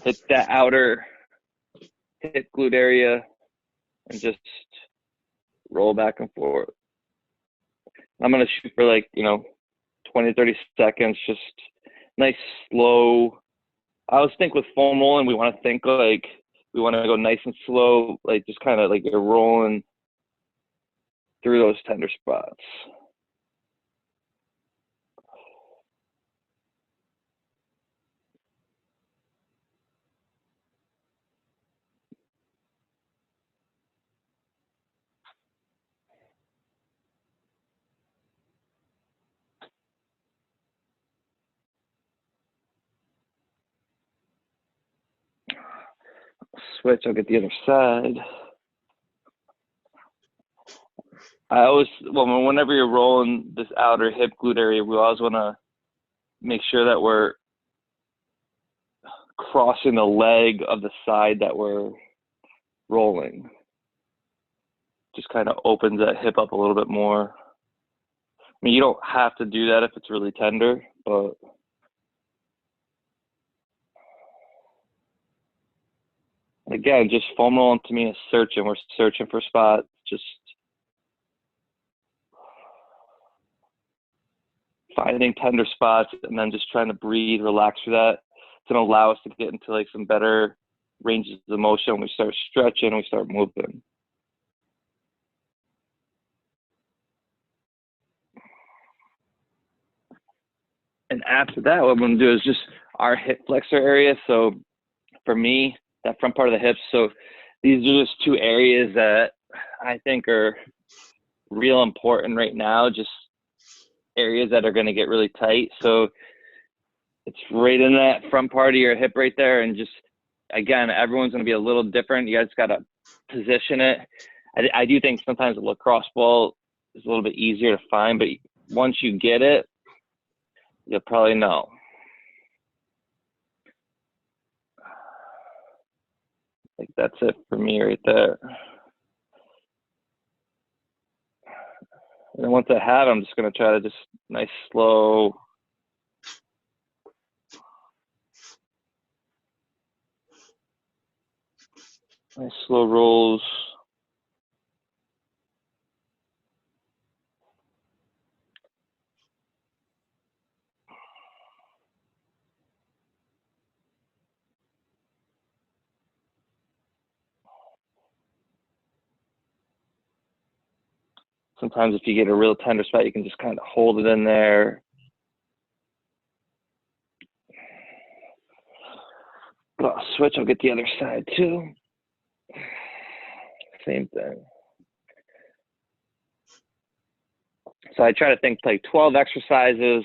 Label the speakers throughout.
Speaker 1: hit that outer hip glute area and just roll back and forth. I'm going to shoot for like, 20, 30 seconds, just nice, slow. I always think with foam rolling, we want to think like we want to go nice and slow, like just kind of like you're rolling through those tender spots. Switch, I'll get the other side. Whenever you're rolling this outer hip glute area, we always want to make sure that we're crossing the leg of the side that we're rolling. Just kind of opens that hip up a little bit more. I mean, you don't have to do that if it's really tender, but again, just foam rolling to me is searching. We're searching for spots, just finding tender spots and then just trying to breathe, relax for that. It's going to allow us to get into like some better ranges of motion. We start stretching, we start moving. And after that, what I'm going to do is just our hip flexor area. So for me, that front part of the hips. So these are just two areas that I think are real important right now, just areas that are going to get really tight. So it's right in that front part of your hip right there. And just, again, everyone's going to be a little different. You guys got to position it. I do think sometimes a lacrosse ball is a little bit easier to find, but once you get it, you'll probably know. Like that's it for me right there. And then once I have it, I'm just going to try to just nice, slow, rolls. Sometimes if you get a real tender spot, you can just kind of hold it in there. I'll switch, I'll get the other side too. Same thing. So I try to think like 12 exercises,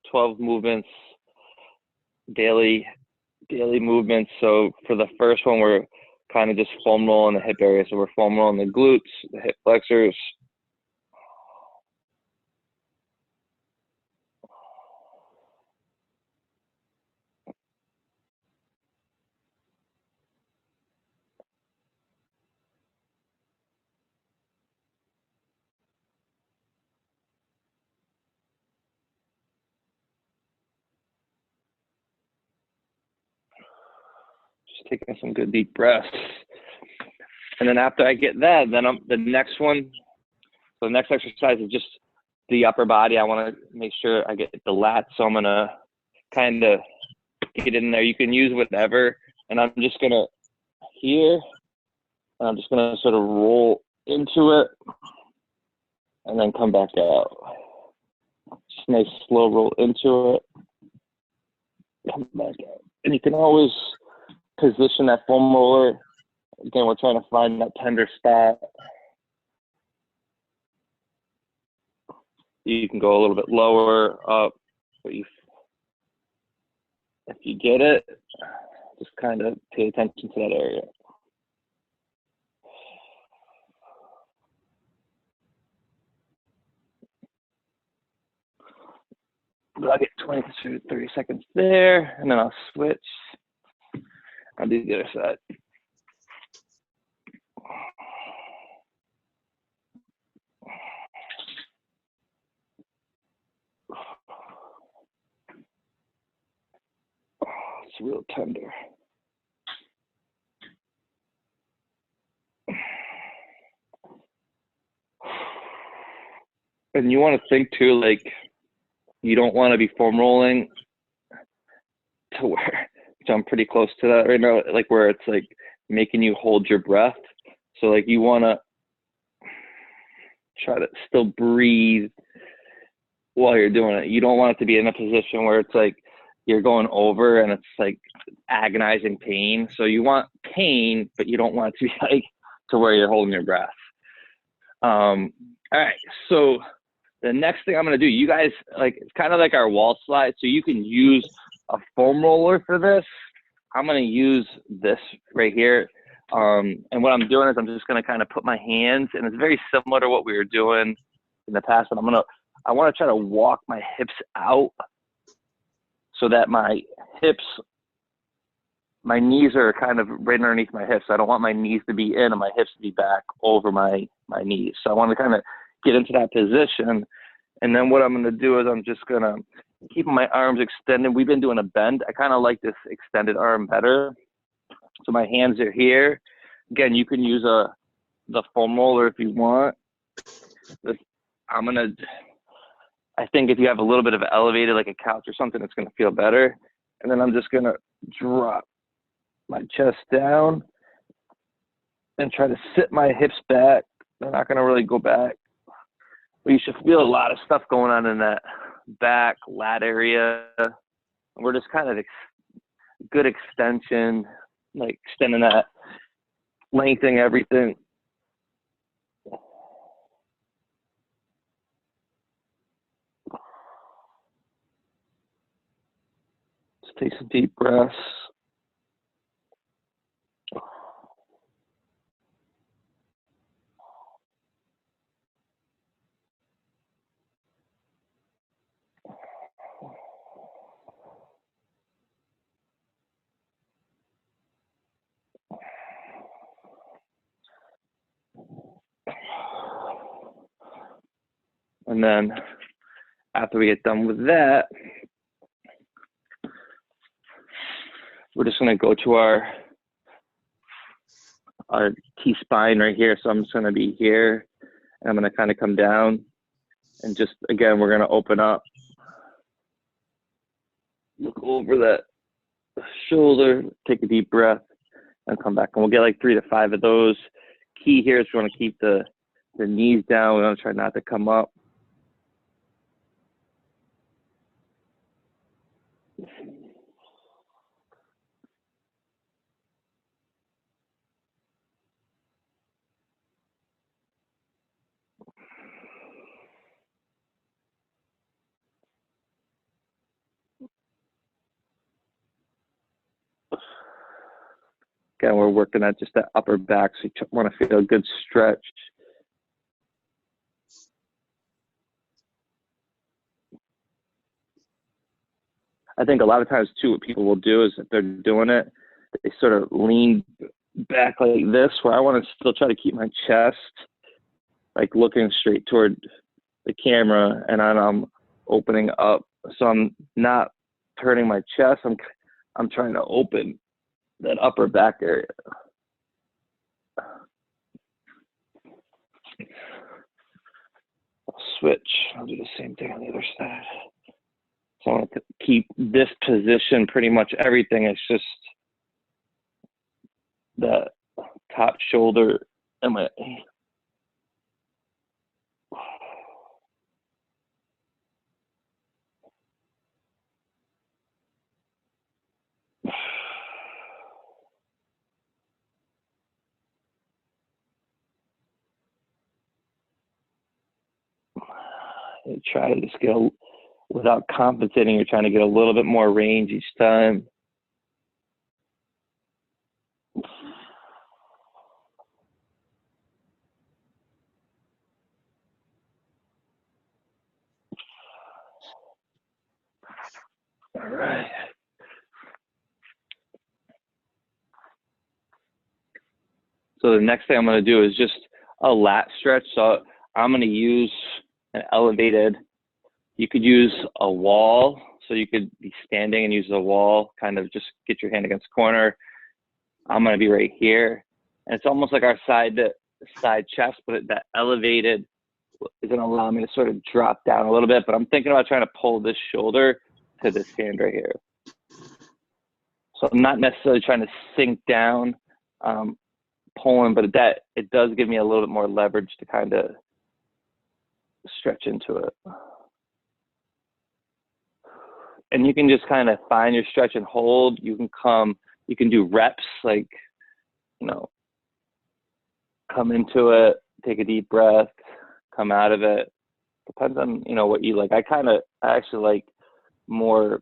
Speaker 1: 12 movements, daily movements. So for the first one, we're kind of just foam rolling the hip area. So we're foam rolling the glutes, the hip flexors. Just taking some good deep breaths. And then after I get that, then the next one, so the next exercise is just the upper body. I want to make sure I get the lats. So I'm going to kind of get in there. You can use whatever. And I'm just going to here, and I'm just going to sort of roll into it and then come back out. Just nice slow roll into it, come back out. And you can always position that foam roller. Again, we're trying to find that tender spot. You can go a little bit lower up, but if you get it, just kind of pay attention to that area. But I'll get 20 to 30 seconds there, and then I'll switch. I'll do the other side. It's real tender. And you want to think too, like, you don't want to be foam rolling to where, which I'm pretty close to that right now, like where it's like making you hold your breath. So like you want to try to still breathe while you're doing it. You don't want it to be in a position where it's like you're going over and it's like agonizing pain. So you want pain, but you don't want it to be like to where you're holding your breath. All right. So the next thing I'm going to do, you guys, like, it's kind of like our wall slide. So you can use a foam roller for this. I'm going to use this right here. And what I'm doing is I'm just going to kind of put my hands, and it's very similar to what we were doing in the past. And I want to try to walk my hips out so that my knees are kind of right underneath my hips. I don't want my knees to be in and my hips to be back over my knees. So I want to kind of get into that position. And then what I'm going to do is I'm just going to keep my arms extended. We've been doing a bend. I kind of like this extended arm better. So my hands are here. Again, you can use the foam roller if you want. I think if you have a little bit of elevated, like a couch or something, it's going to feel better. And then I'm just going to drop my chest down and try to sit my hips back. They're not going to really go back. But you should feel a lot of stuff going on in that back lat area. We're just kind of good extension, like extending that, lengthening everything. Just take some deep breaths. And then after we get done with that, we're just going to go to our T-spine right here. So I'm just going to be here, and I'm going to kind of come down. And just, again, we're going to open up. Look over that shoulder, take a deep breath, and come back. And we'll get like 3 to 5 of those. Key here is we want to keep the knees down. We want to try not to come up. Again, we're working at just that upper back, so you want to feel a good stretch. I think a lot of times, too, what people will do is if they're doing it, they sort of lean back like this, where I want to still try to keep my chest like looking straight toward the camera, and I'm opening up. So I'm not turning my chest. I'm trying to open that upper back area. I'll switch. I'll do the same thing on the other side. So I want to keep this position pretty much everything. It's just the top shoulder and my try to just get without compensating. You're trying to get a little bit more range each time. All right. So the next thing I'm going to do is just a lat stretch. So I'm going to use an elevated. You could use a wall. So you could be standing and use the wall, kind of just get your hand against the corner. I'm going to be right here. And it's almost like our side chest, but that elevated is going to allow me to sort of drop down a little bit, but I'm thinking about trying to pull this shoulder to this hand right here. So I'm not necessarily trying to sink down, pulling, but it does give me a little bit more leverage to kind of stretch into it. And you can just kind of find your stretch and hold. You can do reps, like, you know, come into it, take a deep breath, come out of it. Depends on, you know, what you like. I actually like more,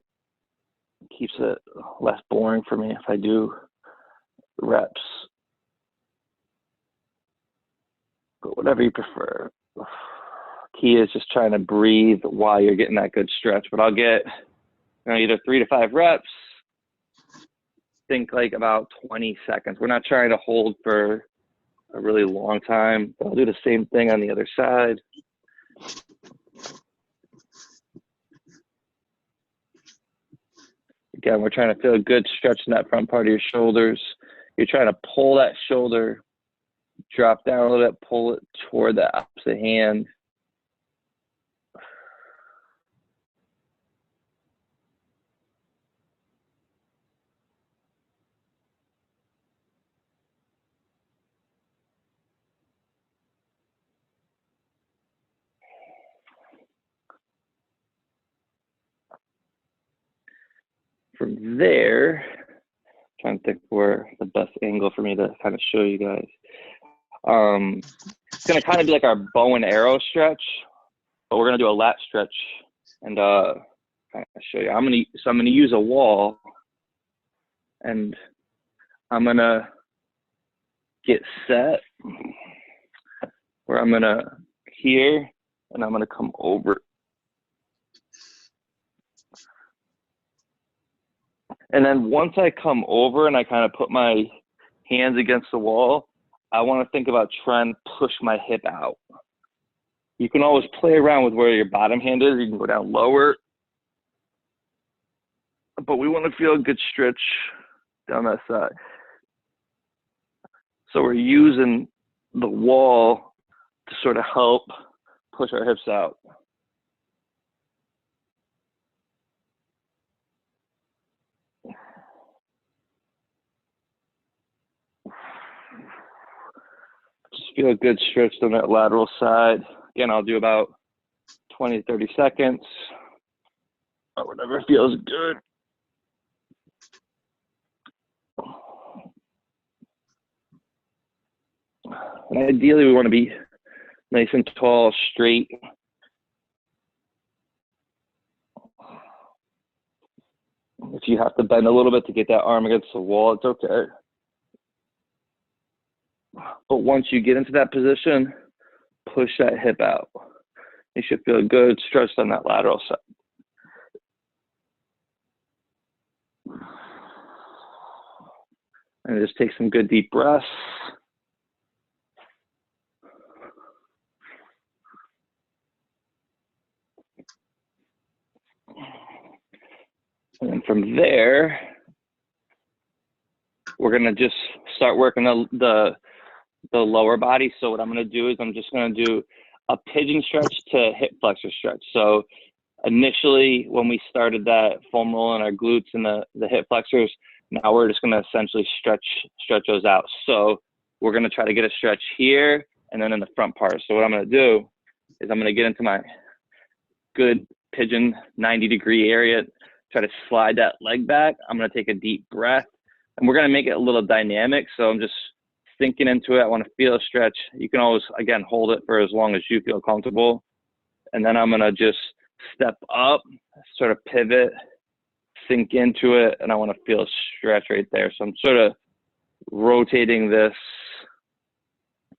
Speaker 1: keeps it less boring for me if I do reps. But whatever you prefer. Key is just trying to breathe while you're getting that good stretch. But I'll get, you know, either 3 to 5 reps. Think like about 20 seconds. We're not trying to hold for a really long time. I'll do the same thing on the other side. Again, we're trying to feel a good stretch in that front part of your shoulders. You're trying to pull that shoulder, drop down a little bit, pull it toward the opposite hand. From there, trying to think where the best angle for me to kind of show you guys. It's going to kind of be like our bow and arrow stretch, but we're going to do a lat stretch and kind of show you. I'm going to use a wall, and I'm going to get set where I'm going to here, and I'm going to come over. And then once I come over and I kind of put my hands against the wall, I want to think about trying to push my hip out. You can always play around with where your bottom hand is. You can go down lower. But we want to feel a good stretch down that side. So we're using the wall to sort of help push our hips out. Just feel a good stretch on that lateral side. Again, I'll do about 20 to 30 seconds or whatever feels good. And ideally, we want to be nice and tall, straight. If you have to bend a little bit to get that arm against the wall, it's okay. But once you get into that position, push that hip out. You should feel good stretched on that lateral side. And just take some good deep breaths. And then from there, we're gonna just start working the lower body. So what I'm gonna do is I'm just gonna do a pigeon stretch to hip flexor stretch. So initially, when we started that foam roll in our glutes and the hip flexors, now we're just gonna essentially stretch those out. So we're gonna try to get a stretch here and then in the front part. So what I'm gonna do is I'm gonna get into my good pigeon 90-degree area, try to slide that leg back. I'm gonna take a deep breath, and we're gonna make it a little dynamic. So I'm just sinking into it. I wanna feel a stretch. You can always, again, hold it for as long as you feel comfortable. And then I'm gonna just step up, sort of pivot, sink into it, and I wanna feel a stretch right there. So I'm sort of rotating this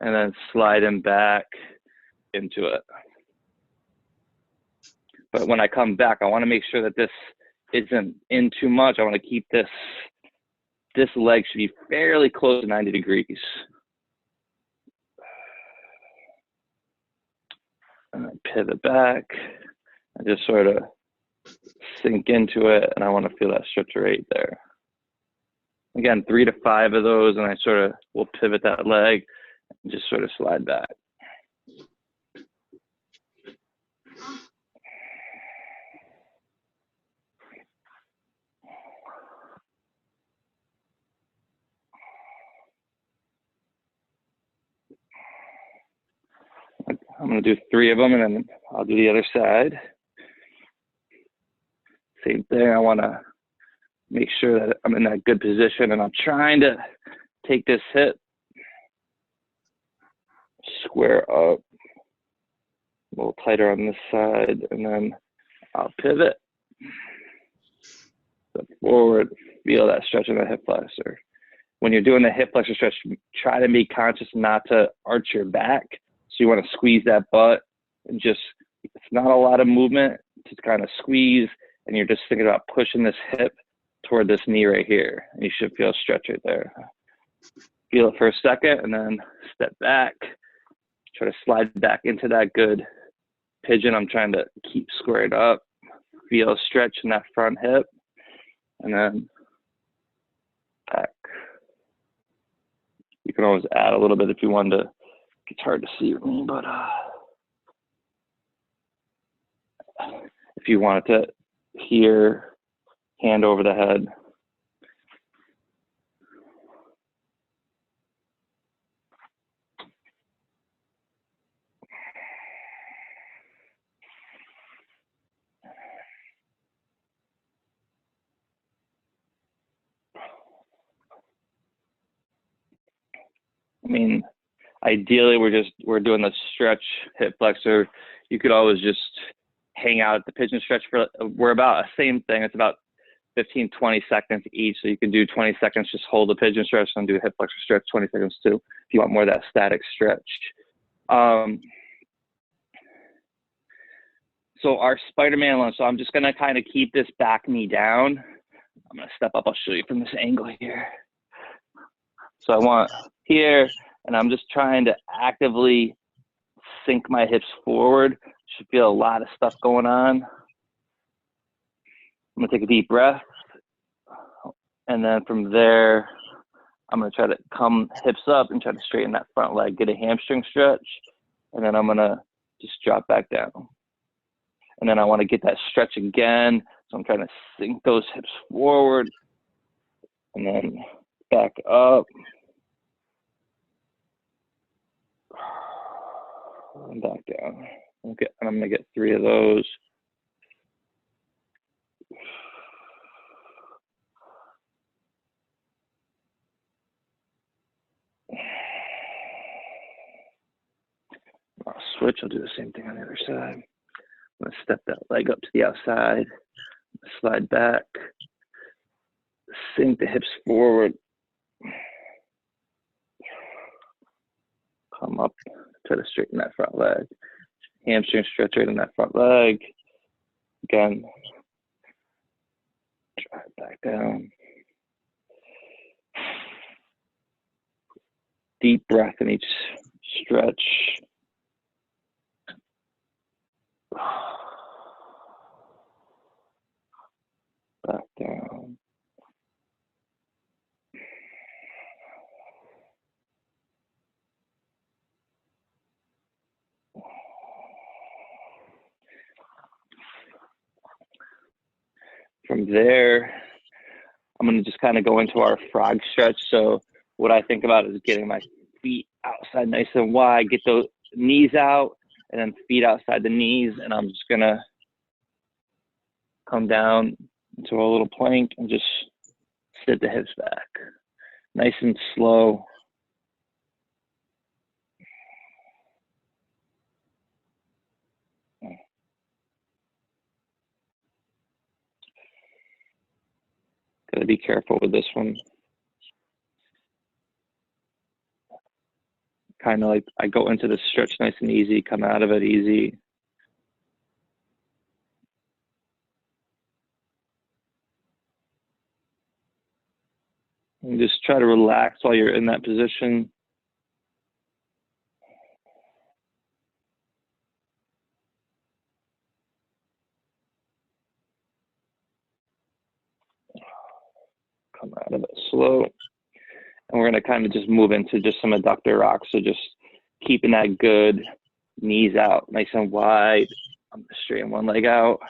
Speaker 1: and then sliding back into it. But when I come back, I wanna make sure that this isn't in too much. I wanna keep this leg should be fairly close to 90 degrees. And then pivot back and just sort of sink into it, and I want to feel that stretch right there. Again, 3 to 5 of those, and I sort of will pivot that leg and just sort of slide back. I'm gonna do 3 of them and then I'll do the other side. Same thing, I wanna make sure that I'm in that good position and I'm trying to take this hip, square up, a little tighter on this side, and then I'll pivot, step forward, feel that stretch in the hip flexor. When you're doing the hip flexor stretch, try to be conscious not to arch your back. So you want to squeeze that butt and just, it's not a lot of movement, just kind of squeeze, and you're just thinking about pushing this hip toward this knee right here. And you should feel a stretch right there. Feel it for a second and then step back. Try to slide back into that good pigeon. I'm trying to keep squared up. Feel a stretch in that front hip. And then back. You can always add a little bit if you wanted to. It's hard to see with me, but if you wanted to here, hand over the head. I mean, ideally we're doing the stretch hip flexor. You could always just hang out at the pigeon stretch for, we're about the same thing. It's about 15, 20 seconds each. So you can do 20 seconds, just hold the pigeon stretch and do a hip flexor stretch, 20 seconds too, if you want more of that static stretch. So our Spider-Man lunge, so I'm just gonna kind of keep this back knee down. I'm gonna step up, I'll show you from this angle here. So I want here, and I'm just trying to actively sink my hips forward. Should feel a lot of stuff going on. I'm gonna take a deep breath. And then from there, I'm gonna try to come hips up and try to straighten that front leg, get a hamstring stretch. And then I'm gonna just drop back down. And then I wanna get that stretch again. So I'm trying to sink those hips forward and then back up. And back down. Okay, and I'm gonna get 3 of those. I'll switch, I'll do the same thing on the other side. I'm gonna step that leg up to the outside, slide back, sink the hips forward, come up, try to straighten that front leg. Hamstring stretch right in that front leg. Again, drive back down. Deep breath in each stretch. Back down. From there, I'm going to just kind of go into our frog stretch. So what I think about is getting my feet outside nice and wide, get those knees out, and then feet outside the knees. And I'm just going to come down into a little plank and just sit the hips back. Nice and slow. Gotta be careful with this one. Kind of like I go into the stretch nice and easy, come out of it easy. And just try to relax while you're in that position. Come out of it slow. And we're going to kind of just move into just some adductor rocks. So just keeping that good, knees out, nice and wide. I'm going to straighten one leg out.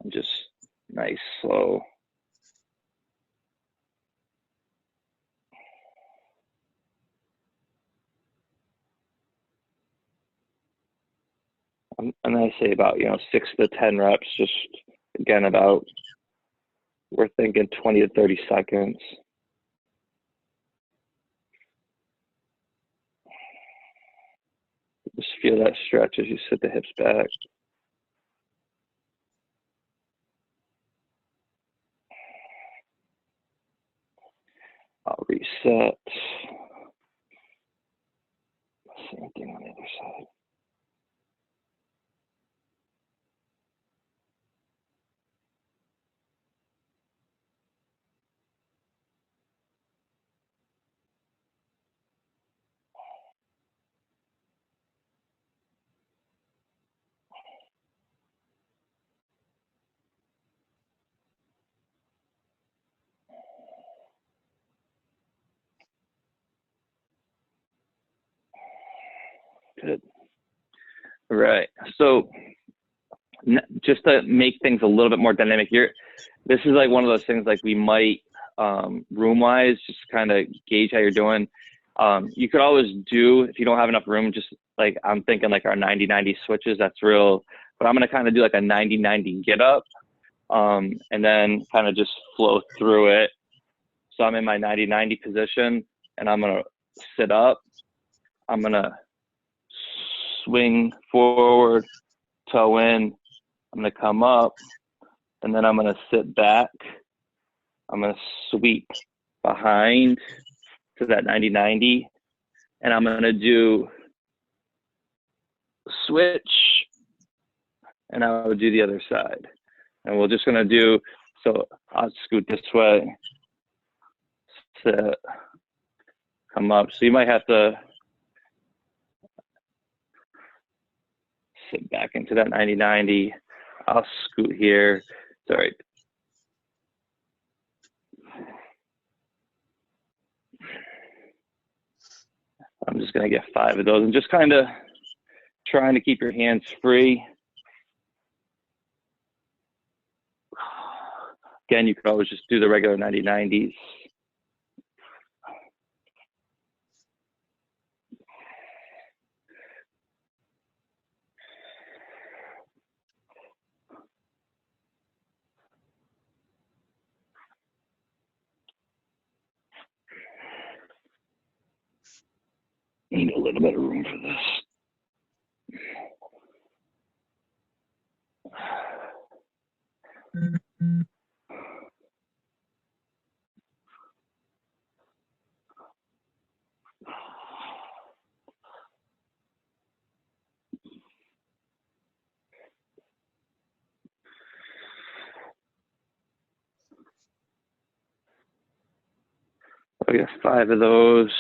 Speaker 1: And just nice, slow. And I say about, 6 to 10 reps, just again, about, we're thinking 20 to 30 seconds. Just feel that stretch as you sit the hips back. I'll reset. Same thing on the other side. Good. All right. So just to make things a little bit more dynamic here, this is like one of those things like we might room wise just kind of gauge how you're doing. You could always do, if you don't have enough room, just like I'm thinking like our 90-90 switches, that's real, but I'm going to kind of do like a 90-90 get up and then kind of just flow through it. So I'm in my 90-90 position and I'm going to sit up. I'm going to swing forward, toe in. I'm going to come up, and then I'm going to sit back. I'm going to sweep behind to that 90-90, and I'm going to do switch, and I would do the other side. And we're just going to do, so I'll scoot this way, sit, come up. So you might have to sit back into that 90-90. I'll scoot here. Sorry. I'm just going to get 5 of those and just kind of trying to keep your hands free. Again, you could always just do the regular 90-90s. Need a little bit of room for this. I got 5 of those.